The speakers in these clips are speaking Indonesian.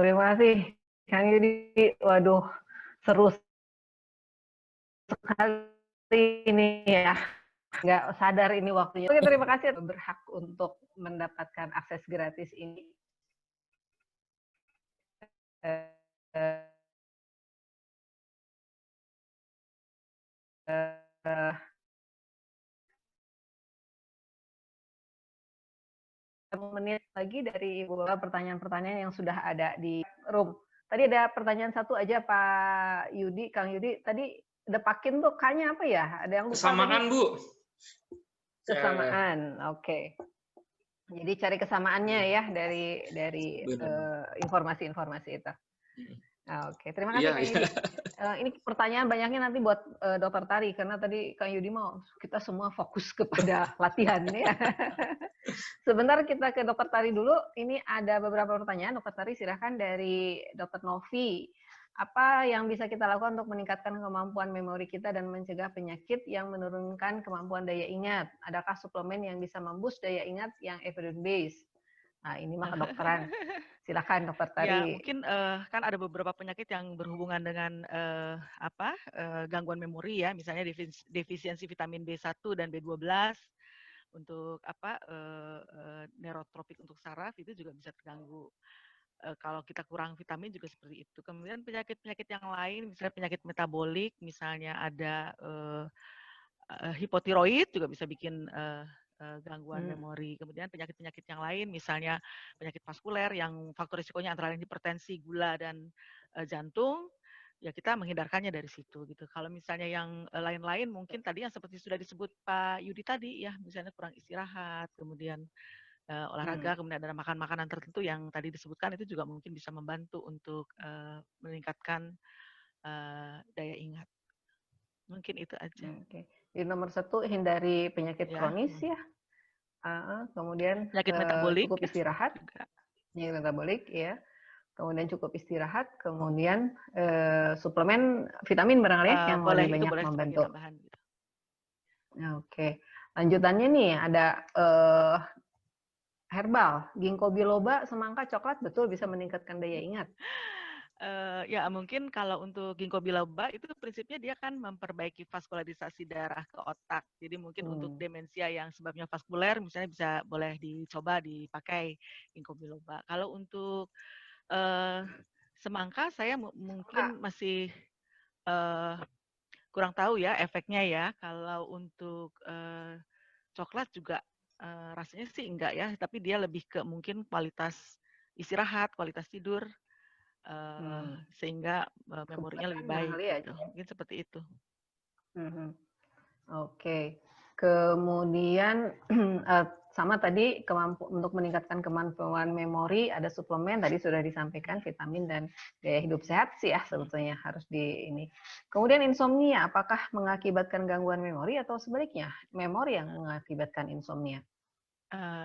terima kasih Kang Yudi. Waduh, seru sekali ini ya. Nggak sadar ini waktunya. Oke, terima kasih berhak untuk mendapatkan akses gratis ini. Menit lagi dari pertanyaan-pertanyaan yang sudah ada di room. Tadi ada pertanyaan satu aja Pak Yudi, Kang Yudi. Tadi depakin tuh kayaknya apa ya? Ada yang lupa Kesamaan, tadi. Bu. Kesamaan, oke. Jadi cari kesamaannya ya dari informasi-informasi itu. Oke, terima kasih Kang Yudi. Ini pertanyaan banyaknya nanti buat Dokter Tari karena tadi Kang Yudi mau kita semua fokus kepada latihan ya. Sebentar kita ke Dokter Tari dulu. Ini ada beberapa pertanyaan. Dokter Tari silahkan dari Dokter Novi. Apa yang bisa kita lakukan untuk meningkatkan kemampuan memori kita dan mencegah penyakit yang menurunkan kemampuan daya ingat? Adakah suplemen yang bisa memboost daya ingat yang evidence based? Nah, ini mah kedokteran. Silakan Dokter Tari. Ya, mungkin kan ada beberapa penyakit yang berhubungan dengan gangguan memori ya, misalnya defisiensi vitamin B1 dan B12 untuk neurotropik untuk saraf itu juga bisa terganggu. Kalau kita kurang vitamin juga seperti itu. Kemudian penyakit-penyakit yang lain, misalnya penyakit metabolik, misalnya ada hipotiroid juga bisa bikin gangguan memori. Kemudian penyakit-penyakit yang lain, misalnya penyakit vaskuler yang faktor risikonya antara lain hipertensi, gula, dan jantung, ya kita menghindarkannya dari situ gitu. Kalau misalnya yang lain-lain mungkin tadi yang seperti sudah disebut Pak Yudi tadi ya, misalnya kurang istirahat, kemudian olahraga, kemudian ada makan makanan tertentu yang tadi disebutkan itu juga mungkin bisa membantu untuk meningkatkan daya ingat. Mungkin itu aja. Oke. Jadi nomor satu hindari penyakit kronis ya. Kemudian penyakit metabolik cukup istirahat. Penyakit metabolik ya. Kemudian cukup istirahat. Kemudian suplemen vitamin barangkali yang boleh, lebih banyak boleh membantu. Tambahan, gitu. Oke. Lanjutannya nih ada herbal, ginkgo biloba, semangka, coklat betul bisa meningkatkan daya ingat. Ya mungkin kalau untuk ginkgo biloba itu prinsipnya dia kan memperbaiki vaskularisasi darah ke otak. Jadi mungkin untuk demensia yang sebabnya vaskuler misalnya bisa boleh dicoba dipakai ginkgo biloba. Kalau untuk semangka saya mungkin masih kurang tahu ya efeknya ya. Kalau untuk coklat juga rasanya sih enggak ya, tapi dia lebih ke mungkin kualitas istirahat, kualitas tidur. Sehingga memorinya lebih baik gitu. Mungkin seperti itu. Oke. Kemudian sama tadi untuk meningkatkan kemampuan memori ada suplemen tadi sudah disampaikan vitamin dan gaya hidup sehat sih ya sebetulnya harus di ini. Kemudian insomnia apakah mengakibatkan gangguan memori atau sebaliknya memori yang mengakibatkan insomnia?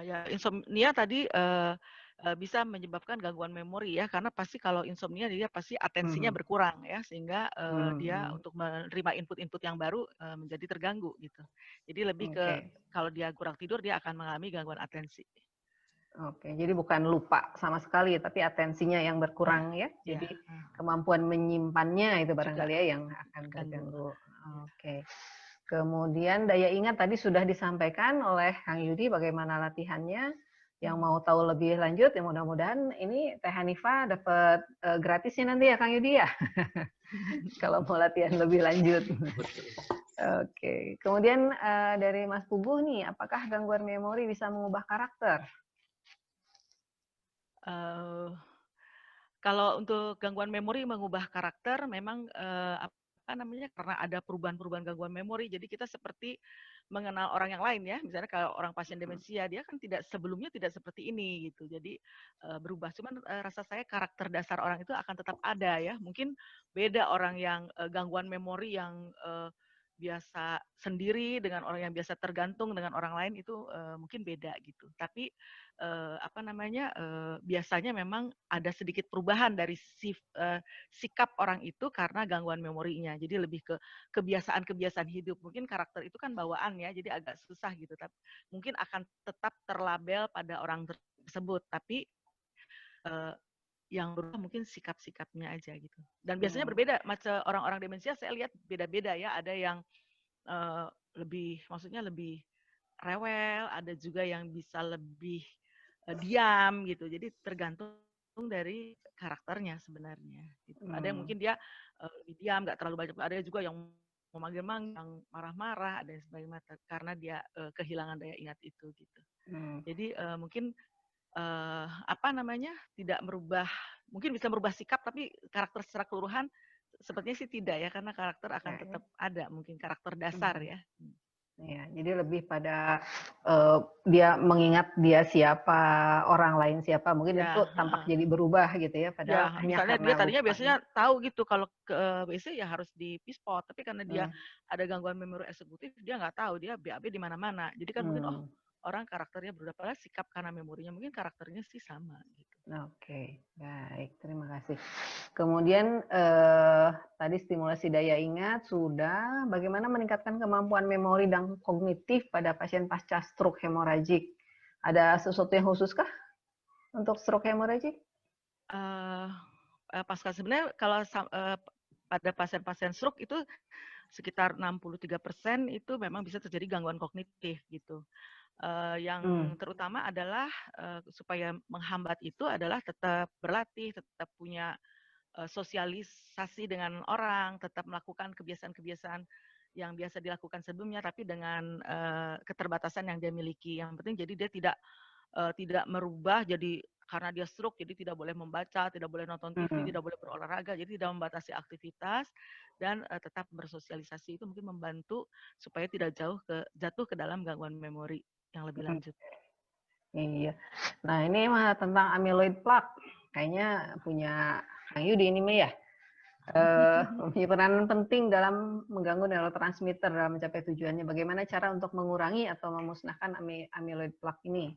Ya insomnia tadi bisa menyebabkan gangguan memori ya karena pasti kalau insomnia dia pasti atensinya berkurang ya sehingga dia untuk menerima input-input yang baru menjadi terganggu gitu. Jadi lebih ke kalau dia kurang tidur dia akan mengalami gangguan atensi. Oke, jadi bukan lupa sama sekali tapi atensinya yang berkurang ya. Jadi kemampuan menyimpannya itu barangkali ya yang akan terganggu. Oke. Kemudian daya ingat tadi sudah disampaikan oleh Kang Yudi bagaimana latihannya. Yang mau tahu lebih lanjut, ya mudah-mudahan ini Teh Hanifa dapat gratisnya nanti ya Kang Yudi ya. Kalau mau latihan lebih lanjut. Oke. Kemudian dari Mas Puguh nih, apakah gangguan memori bisa mengubah karakter? Kalau untuk gangguan memori mengubah karakter memang karena ada perubahan-perubahan gangguan memori jadi kita seperti mengenal orang yang lain ya misalnya kalau orang pasien demensia dia kan sebelumnya tidak seperti ini gitu jadi berubah cuman rasa saya karakter dasar orang itu akan tetap ada ya mungkin beda orang yang gangguan memori yang biasa sendiri dengan orang yang biasa tergantung dengan orang lain itu mungkin beda gitu tapi biasanya memang ada sedikit perubahan dari sikap orang itu karena gangguan memorinya. Jadi lebih ke kebiasaan-kebiasaan hidup. Mungkin karakter itu kan bawaan ya, jadi agak susah gitu. Tapi mungkin akan tetap terlabel pada orang tersebut. Tapi yang berubah mungkin sikap-sikapnya aja gitu. Dan biasanya berbeda, macam orang-orang demensia saya lihat beda-beda ya. Ada yang maksudnya lebih rewel, ada juga yang bisa lebih diam gitu. Jadi tergantung dari karakternya sebenarnya. Gitu. Ada yang mungkin dia lebih diam, nggak terlalu banyak. Ada juga yang memanggil-manggil, yang marah-marah, ada yang sebagainya karena dia kehilangan daya ingat itu gitu. Jadi mungkin tidak merubah, mungkin bisa merubah sikap, tapi karakter secara keseluruhan sepertinya sih tidak ya, karena karakter akan tetap ada, mungkin karakter dasar ya. Ya, jadi lebih pada dia mengingat dia siapa, orang lain siapa, mungkin itu tampak jadi berubah gitu ya, padahal hanya misalnya karena dia tadinya biasanya tahu gitu kalau ke WC ya harus di pispot, tapi karena dia ada gangguan memori eksekutif, dia nggak tahu, dia BAB di mana-mana. Jadi kan mungkin orang karakternya berubah, padahal sikap karena memorinya mungkin karakternya sih sama gitu. Oke, baik, terima kasih. Kemudian tadi stimulasi daya ingat sudah. Bagaimana meningkatkan kemampuan memori dan kognitif pada pasien pasca stroke hemoragik? Ada sesuatu yang khusus kah untuk stroke hemoragik? Pasca sebenarnya kalau pada pasien-pasien stroke itu sekitar 63% itu memang bisa terjadi gangguan kognitif gitu. Yang terutama adalah supaya menghambat itu adalah tetap berlatih, tetap punya sosialisasi dengan orang, tetap melakukan kebiasaan-kebiasaan yang biasa dilakukan sebelumnya, tapi dengan keterbatasan yang dia miliki. Yang penting jadi dia tidak merubah jadi karena dia stroke, jadi tidak boleh membaca, tidak boleh nonton TV, tidak boleh berolahraga, jadi tidak membatasi aktivitas dan tetap bersosialisasi. Itu mungkin membantu supaya tidak jatuh ke dalam gangguan memori yang lebih lanjut. Iya. Nah ini mah tentang amyloid plaque. Kayaknya punya Kang Yudi ini mah ya. Mempunyai peranan penting dalam mengganggu neurotransmitter dalam mencapai tujuannya. Bagaimana cara untuk mengurangi atau memusnahkan amyloid plaque ini?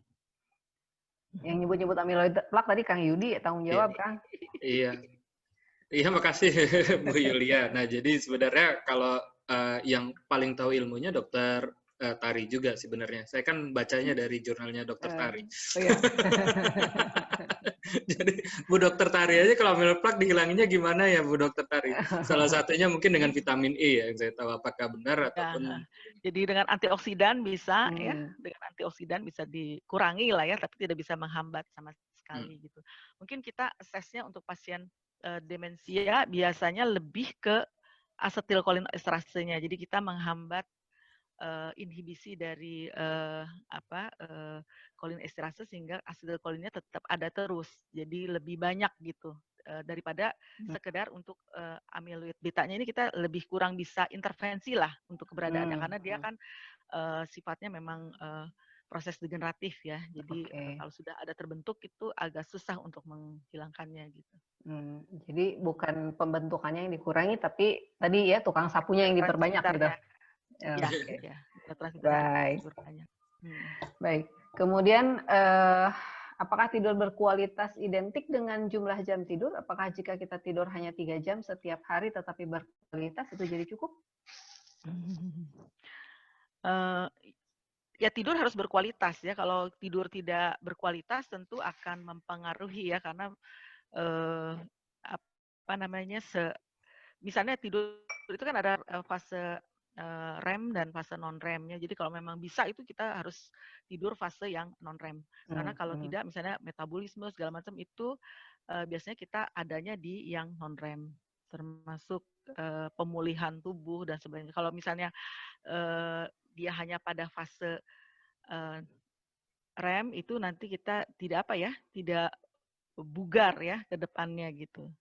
Yang nyebut-nyebut amyloid plaque tadi Kang Yudi, tanggung jawab Kang. Iya, makasih Bu Yulia. Nah, jadi sebenarnya kalau yang paling tahu ilmunya Dokter Tari juga sebenarnya. Saya kan bacanya dari jurnalnya Dokter Tari. Jadi Bu Dokter Tari aja kalau amyloid plaque dihilanginnya gimana ya Bu Dokter Tari? Salah satunya mungkin dengan vitamin E ya, yang saya tahu apakah benar ataupun. Jadi dengan antioksidan bisa ya, dengan antioksidan bisa dikurangi lah ya, tapi tidak bisa menghambat sama sekali gitu. Mungkin kita assessnya untuk pasien demensia biasanya lebih ke asetilkolinesterasenya. Jadi kita menghambat inhibisi dari kolinesterase sehingga asetilkolinnya tetap ada terus. Jadi lebih banyak gitu daripada sekedar untuk amyloid betanya ini kita lebih kurang bisa intervensi lah untuk keberadaannya karena dia kan sifatnya memang proses degeneratif ya. Jadi kalau sudah ada terbentuk itu agak susah untuk menghilangkannya gitu. Jadi bukan pembentukannya yang dikurangi, tapi tadi ya tukang sapunya yang diperbanyak gitu. Ya. Baik. Baik. Kemudian apakah tidur berkualitas identik dengan jumlah jam tidur? Apakah jika kita tidur hanya 3 jam setiap hari tetapi berkualitas itu jadi cukup? Ya tidur harus berkualitas ya. Kalau tidur tidak berkualitas tentu akan mempengaruhi ya karena misalnya tidur itu kan ada fase REM dan fase non-REM-nya. Jadi kalau memang bisa itu kita harus tidur fase yang non-REM. Karena kalau tidak misalnya metabolisme segala macam itu biasanya kita adanya di yang non-REM, termasuk pemulihan tubuh dan sebagainya. Kalau misalnya dia hanya pada fase REM itu nanti kita tidak bugar ya ke depannya gitu.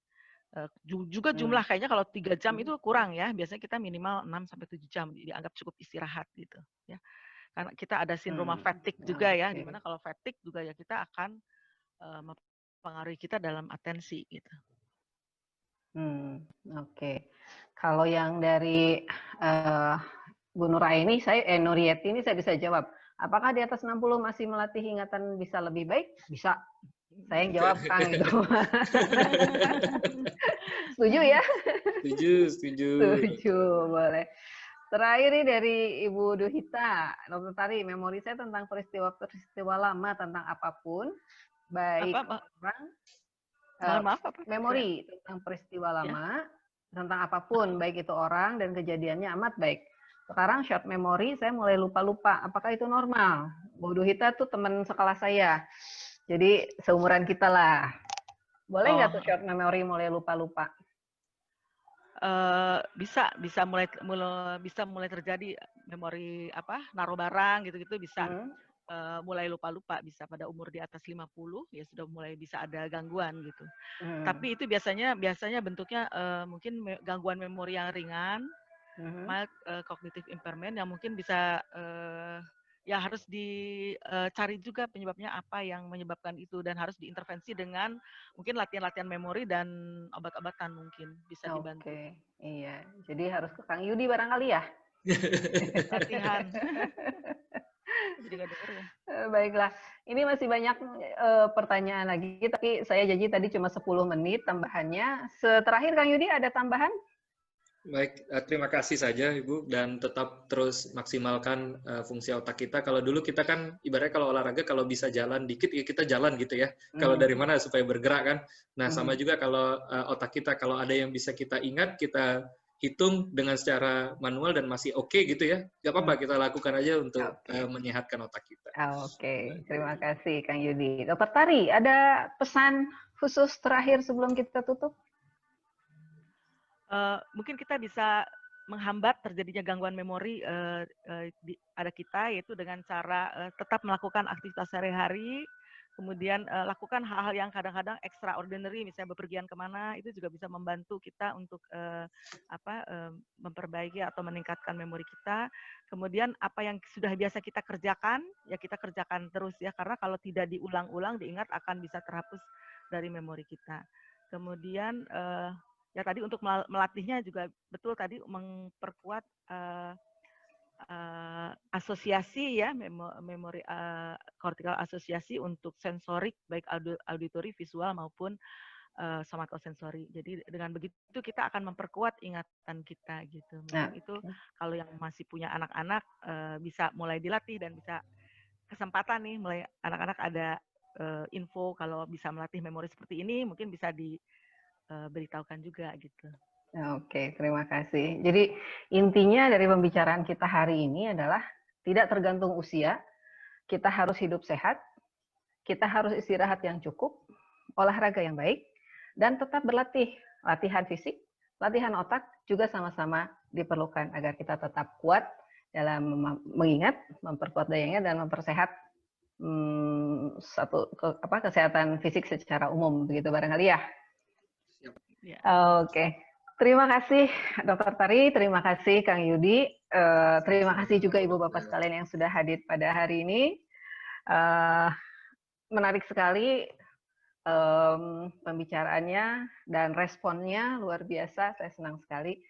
Juga jumlah kayaknya kalau 3 jam itu kurang ya. Biasanya kita minimal 6-7 jam dianggap cukup istirahat gitu ya. Karena kita ada sindroma fatigue juga ya, di mana kalau fatigue juga ya kita akan mempengaruhi kita dalam atensi gitu. Oke. Kalau yang dari Bu Nuraini, Nurieti ini saya bisa jawab. Apakah di atas 60 masih melatih ingatan bisa lebih baik? Bisa. Saya yang jawab Kang itu. Setuju ya? Setuju, boleh. Terakhir nih dari Ibu Duhita, Dokter Tari, memori saya tentang peristiwa lama tentang apapun, baik orang, Mohon maaf apa? Memori tentang peristiwa lama, tentang apapun, baik itu orang dan kejadiannya amat baik. Sekarang short memory, saya mulai lupa-lupa. Apakah itu normal? Bu Duhita tuh teman sekelas saya. Jadi seumuran kita lah. Boleh nggak tuh short memory mulai lupa-lupa? Bisa mulai terjadi memori naruh barang gitu-gitu bisa mulai lupa-lupa, bisa pada umur di atas 50 ya sudah mulai bisa ada gangguan gitu. Tapi itu biasanya bentuknya mungkin gangguan memori yang ringan, mild cognitive impairment yang mungkin bisa ya harus dicari juga penyebabnya apa yang menyebabkan itu, dan harus diintervensi dengan mungkin latihan-latihan memori dan obat-obatan mungkin bisa dibantu. Oke, iya. Jadi harus ke Kang Yudi barangkali ya? Latihan. Jadi nggak denger ya. Baiklah, ini masih banyak pertanyaan lagi, tapi saya janji tadi cuma 10 menit tambahannya. Terakhir Kang Yudi ada tambahan? Baik, terima kasih saja Ibu, dan tetap terus maksimalkan fungsi otak kita. Kalau dulu kita kan ibaratnya kalau olahraga kalau bisa jalan dikit ya kita jalan gitu ya. Kalau dari mana supaya bergerak kan. Nah, sama juga kalau otak kita kalau ada yang bisa kita ingat, kita hitung dengan secara manual dan masih oke gitu ya. Gak apa-apa, kita lakukan aja untuk menyehatkan otak kita. Oke, terima kasih Kang Yudi. Dokter Tari, ada pesan khusus terakhir sebelum kita tutup? Mungkin kita bisa menghambat terjadinya gangguan memori pada kita, yaitu dengan cara tetap melakukan aktivitas sehari-hari, kemudian lakukan hal-hal yang kadang-kadang extraordinary, misalnya bepergian kemana, itu juga bisa membantu kita untuk memperbaiki atau meningkatkan memori kita. Kemudian apa yang sudah biasa kita kerjakan, ya kita kerjakan terus ya, karena kalau tidak diulang-ulang, diingat akan bisa terhapus dari memori kita. Kemudian ya tadi untuk melatihnya juga betul tadi memperkuat asosiasi ya, memori kortikal asosiasi untuk sensorik baik auditori, visual maupun somatosensori. Jadi dengan begitu kita akan memperkuat ingatan kita gitu. Mungkin itu kalau yang masih punya anak-anak bisa mulai dilatih, dan bisa kesempatan nih mulai anak-anak ada info kalau bisa melatih memori seperti ini, mungkin bisa beritahukan juga gitu. Oke, terima kasih. Jadi intinya dari pembicaraan kita hari ini adalah tidak tergantung usia, kita harus hidup sehat, kita harus istirahat yang cukup, olahraga yang baik, dan tetap berlatih. Latihan fisik, latihan otak juga sama-sama diperlukan agar kita tetap kuat dalam mengingat, memperkuat daya ingat, dan mempersehat kesehatan fisik secara umum, begitu barangkali ya. Oke, terima kasih Dokter Tari, terima kasih Kang Yudi, terima kasih juga Ibu Bapak sekalian yang sudah hadir pada hari ini. Menarik sekali pembicaraannya dan responnya luar biasa, saya senang sekali.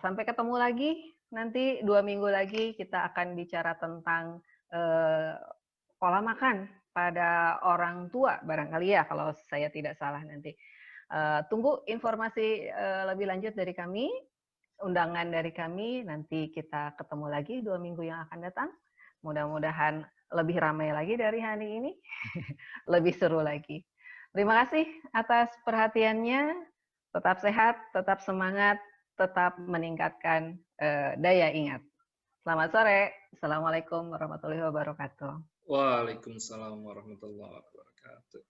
Sampai ketemu lagi, nanti 2 minggu lagi kita akan bicara tentang pola makan pada orang tua barangkali ya, kalau saya tidak salah nanti. Tunggu informasi lebih lanjut dari kami, undangan dari kami, nanti kita ketemu lagi 2 minggu yang akan datang. Mudah-mudahan lebih ramai lagi dari hari ini, lebih seru lagi. Terima kasih atas perhatiannya, tetap sehat, tetap semangat, tetap meningkatkan daya ingat. Selamat sore, Assalamualaikum warahmatullahi wabarakatuh. Waalaikumsalam warahmatullahi wabarakatuh.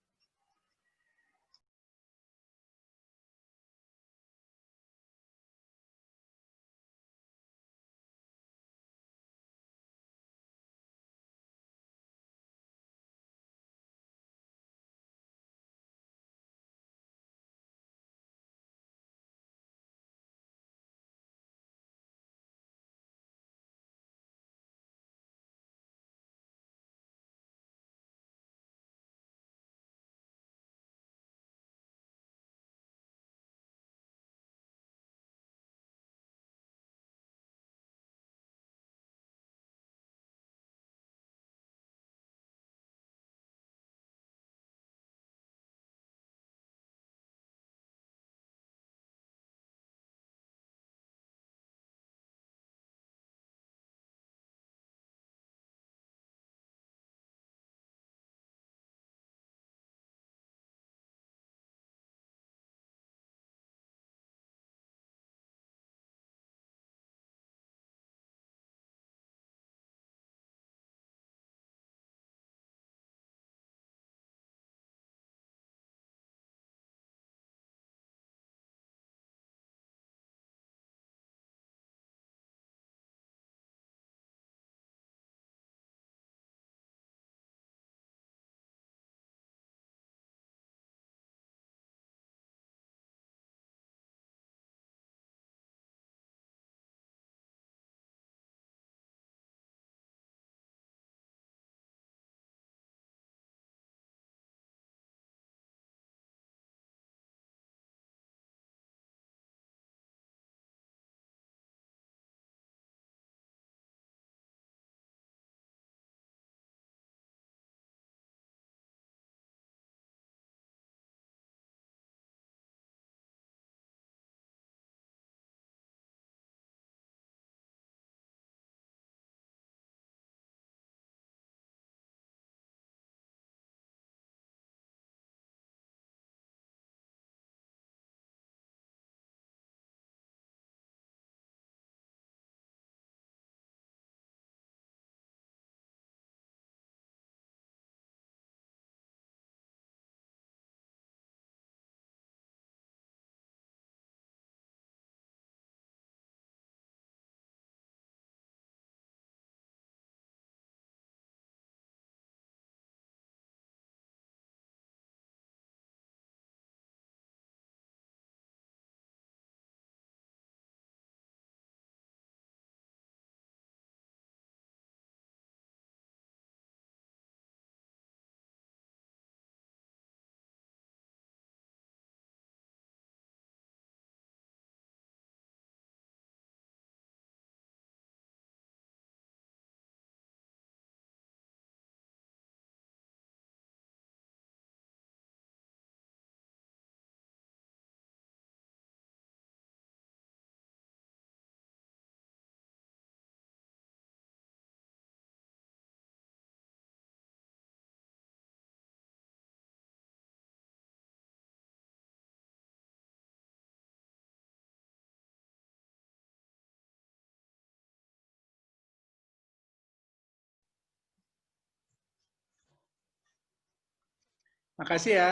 Makasih ya.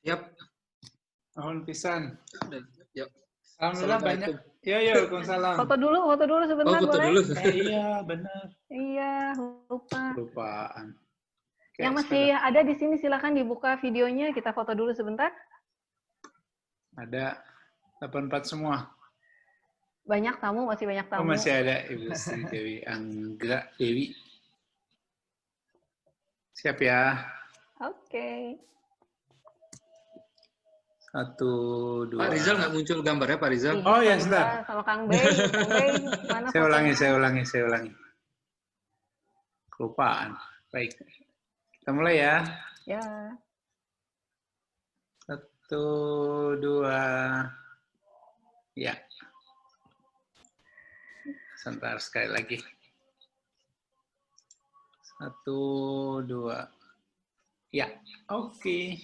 Yap. Mohon pisan. Yap. Alhamdulillah banyak. Ya, Waalaikumsalam. Foto dulu sebentar foto boleh? dulu. Iya, benar. Iya, lupa. Lupaan. Oke, Yang masih ada di sini silakan dibuka videonya, kita foto dulu sebentar. Ada 84 semua. Banyak tamu, masih banyak tamu. Oh, masih ada Ibu Sri Dewi Anggra Dewi. Siap ya. Oke. 1, 2. Pak Rizal nggak muncul gambarnya, Pak Rizal? Iya, Oh ya, Pak sebentar. Rizal sama Kang Bey. Kang Bey, mana Saya fotonya? ulangi. Kelupaan. Baik. Kita mulai ya. Ya. 1, 2. Ya. Sebentar sekali lagi. 1, 2. Ya. Oke.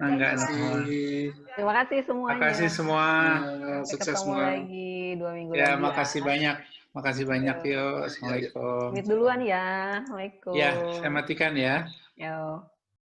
Enggak, Terima kasih semuanya. Makasih semua. Sukses Ketemu semua. lagi 2 minggu Ya, lagi. makasih banyak. Makasih banyak, yo. Assalamualaikum. Pamit duluan ya. Assalamualaikum. Ya, saya matikan ya. Yo.